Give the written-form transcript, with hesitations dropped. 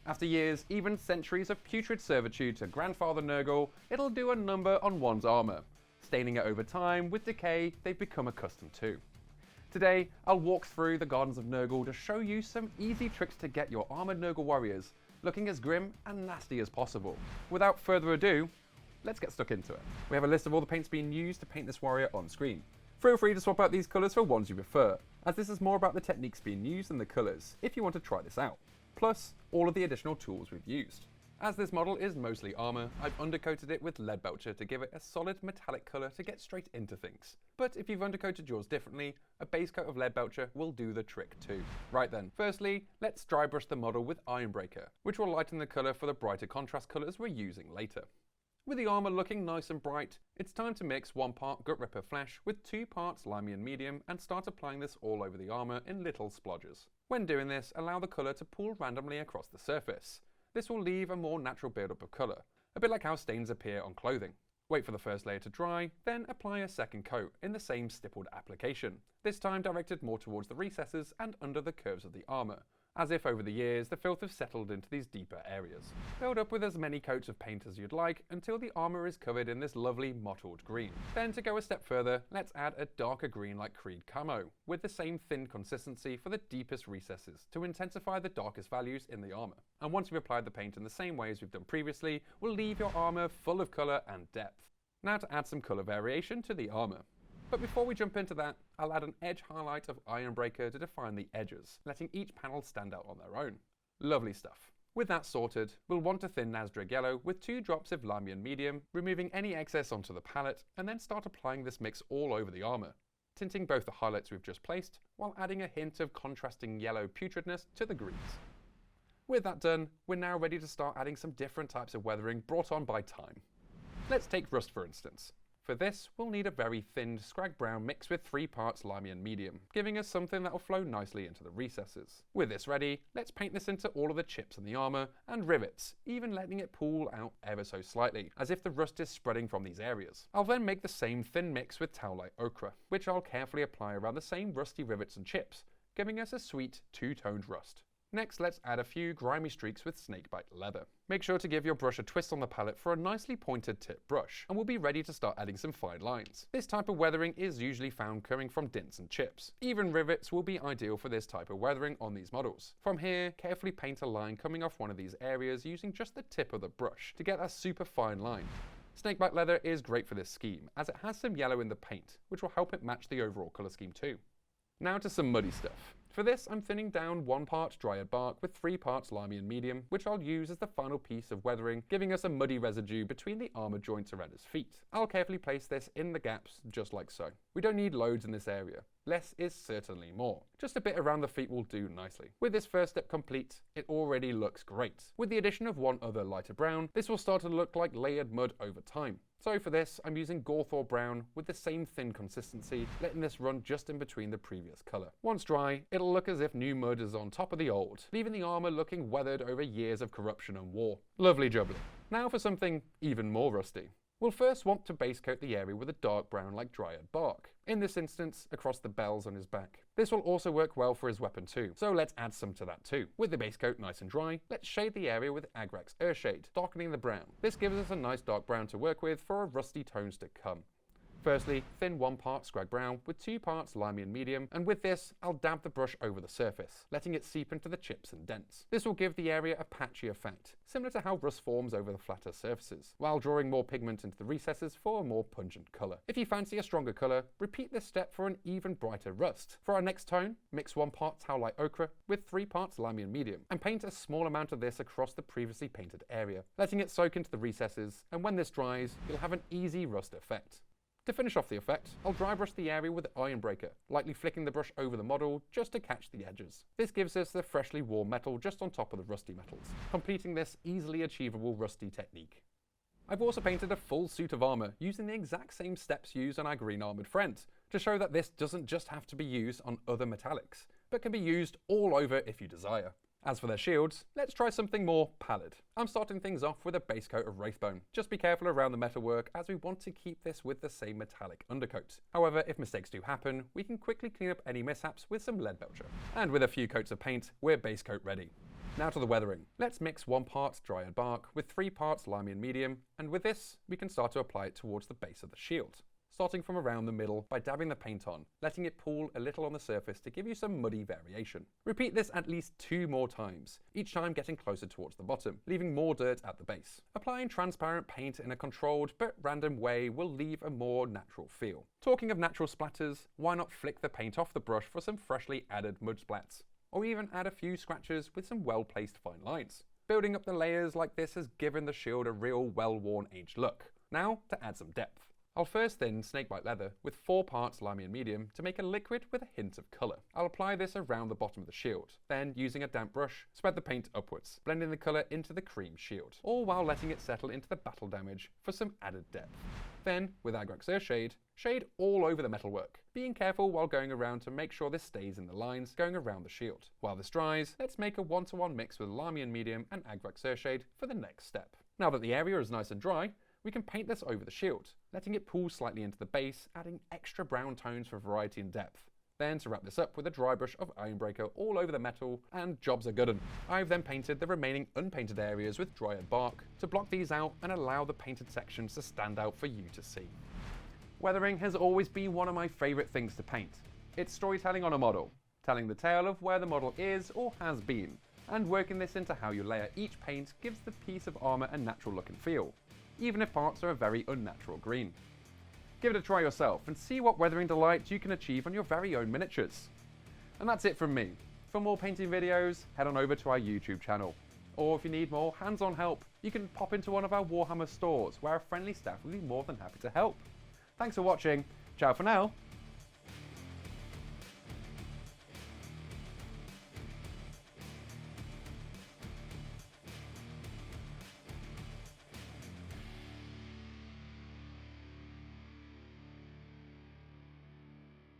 After years, even centuries of putrid servitude to Grandfather Nurgle, it'll do a number on one's armour. Staining it over time, with decay, they've become accustomed to. Today, I'll walk through the Gardens of Nurgle to show you some easy tricks to get your armoured Nurgle warriors looking as grim and nasty as possible. Without further ado, let's get stuck into it. We have a list of all the paints being used to paint this warrior on screen. Feel free to swap out these colours for ones you prefer, as this is more about the techniques being used than the colours, if you want to try this out. Plus, all of the additional tools we've used. As this model is mostly armour, I've undercoated it with Leadbelcher to give it a solid metallic colour to get straight into things. But if you've undercoated yours differently, a base coat of Leadbelcher will do the trick too. Right then, firstly, let's dry brush the model with Ironbreaker, which will lighten the colour for the brighter contrast colours we're using later. With the armour looking nice and bright, it's time to mix 1 part Gutripper Flesh with 2 parts Limian Medium and start applying this all over the armour in little splodges. When doing this, allow the colour to pool randomly across the surface. This will leave a more natural build-up of colour, a bit like how stains appear on clothing. Wait for the first layer to dry, then apply a second coat in the same stippled application, this time directed more towards the recesses and under the curves of the armour, as if over the years the filth has settled into these deeper areas. Build up with as many coats of paint as you'd like until the armour is covered in this lovely mottled green. Then to go a step further, let's add a darker green like Creed Camo, with the same thin consistency for the deepest recesses to intensify the darkest values in the armour. And once you've applied the paint in the same way as we've done previously, we'll leave your armour full of colour and depth. Now to add some colour variation to the armour. But before we jump into that, I'll add an edge highlight of Ironbreaker to define the edges, letting each panel stand out on their own. Lovely stuff. With that sorted, we'll want to thin Nazdreg Yellow with 2 drops of Limian Medium, removing any excess onto the palette, and then start applying this mix all over the armour, tinting both the highlights we've just placed, while adding a hint of contrasting yellow putridness to the greens. With that done, we're now ready to start adding some different types of weathering brought on by time. Let's take Rust for instance. For this, we'll need a very thin Scrag Brown mixed with 3 parts Limian Medium, giving us something that will flow nicely into the recesses. With this ready, let's paint this into all of the chips in the armour and rivets, even letting it pool out ever so slightly, as if the rust is spreading from these areas. I'll then make the same thin mix with Towlite Ochre, which I'll carefully apply around the same rusty rivets and chips, giving us a sweet 2-toned rust. Next, let's add a few grimy streaks with Snakebite Leather. Make sure to give your brush a twist on the palette for a nicely pointed tip brush, and we'll be ready to start adding some fine lines. This type of weathering is usually found coming from dints and chips. Even rivets will be ideal for this type of weathering on these models. From here, carefully paint a line coming off one of these areas using just the tip of the brush to get that super fine line. Snakebite Leather is great for this scheme, as it has some yellow in the paint, which will help it match the overall colour scheme too. Now to some muddy stuff. For this, I'm thinning down 1 part Dryad Bark with 3 parts Limian Medium, which I'll use as the final piece of weathering, giving us a muddy residue between the armour joints around his feet. I'll carefully place this in the gaps, just like so. We don't need loads in this area. Less is certainly more. Just a bit around the feet will do nicely. With this first step complete, it already looks great. With the addition of 1 other lighter brown, this will start to look like layered mud over time. So for this, I'm using Gawthor Brown with the same thin consistency, letting this run just in between the previous colour. Once dry, it'll look as if new mud is on top of the old, leaving the armour looking weathered over years of corruption and war. Lovely jubbly. Now for something even more rusty. We'll first want to base coat the area with a dark brown like Dryad Bark, in this instance across the bells on his back. This will also work well for his weapon too, so let's add some to that too. With the base coat nice and dry, let's shade the area with Agrax Earthshade, darkening the brown. This gives us a nice dark brown to work with for our rusty tones to come. Firstly, thin 1 part Scrag Brown with 2 parts Limian Medium, and with this, I'll dab the brush over the surface, letting it seep into the chips and dents. This will give the area a patchy effect, similar to how rust forms over the flatter surfaces, while drawing more pigment into the recesses for a more pungent colour. If you fancy a stronger colour, repeat this step for an even brighter rust. For our next tone, mix 1 part Towlite Ochre with 3 parts Limian Medium, and paint a small amount of this across the previously painted area, letting it soak into the recesses, and when this dries, you'll have an easy rust effect. To finish off the effect, I'll dry brush the area with Ironbreaker, lightly flicking the brush over the model just to catch the edges. This gives us the freshly warm metal just on top of the rusty metals, completing this easily achievable rusty technique. I've also painted a full suit of armour using the exact same steps used on our green armoured friend, to show that this doesn't just have to be used on other metallics, but can be used all over if you desire. As for their shields, let's try something more pallid. I'm starting things off with a base coat of Wraithbone. Just be careful around the metalwork as we want to keep this with the same metallic undercoat. However, if mistakes do happen, we can quickly clean up any mishaps with some Leadbelcher. And with a few coats of paint, we're base coat ready. Now to the weathering. Let's mix 1 part Dryad Bark with 3 parts Limian Medium, and with this, we can start to apply it towards the base of the shield. Starting from around the middle by dabbing the paint on, letting it pool a little on the surface to give you some muddy variation. Repeat this at least 2 more times, each time getting closer towards the bottom, leaving more dirt at the base. Applying transparent paint in a controlled but random way will leave a more natural feel. Talking of natural splatters, why not flick the paint off the brush for some freshly added mud splats? Or even add a few scratches with some well-placed fine lines. Building up the layers like this has given the shield a real well-worn aged look. Now to add some depth. I'll first thin snakebite leather with 4 parts Limian Medium to make a liquid with a hint of colour. I'll apply this around the bottom of the shield. Then, using a damp brush, spread the paint upwards, blending the colour into the cream shield, all while letting it settle into the battle damage for some added depth. Then, with Agrax Earthshade, shade all over the metalwork, being careful while going around to make sure this stays in the lines going around the shield. While this dries, let's make a 1-to-1 mix with Limian Medium and Agrax Earthshade for the next step. Now that the area is nice and dry, we can paint this over the shield, letting it pool slightly into the base, adding extra brown tones for variety and depth. Then to wrap this up with a dry brush of Ironbreaker all over the metal, and jobs are good 'un. I've then painted the remaining unpainted areas with Dryad Bark to block these out and allow the painted sections to stand out for you to see. Weathering has always been one of my favourite things to paint. It's storytelling on a model, telling the tale of where the model is or has been, and working this into how you layer each paint gives the piece of armour a natural look and feel, even if parts are a very unnatural green. Give it a try yourself and see what weathering delights you can achieve on your very own miniatures. And that's it from me. For more painting videos, head on over to our YouTube channel. Or if you need more hands-on help, you can pop into one of our Warhammer stores where our friendly staff will be more than happy to help. Thanks for watching, ciao for now,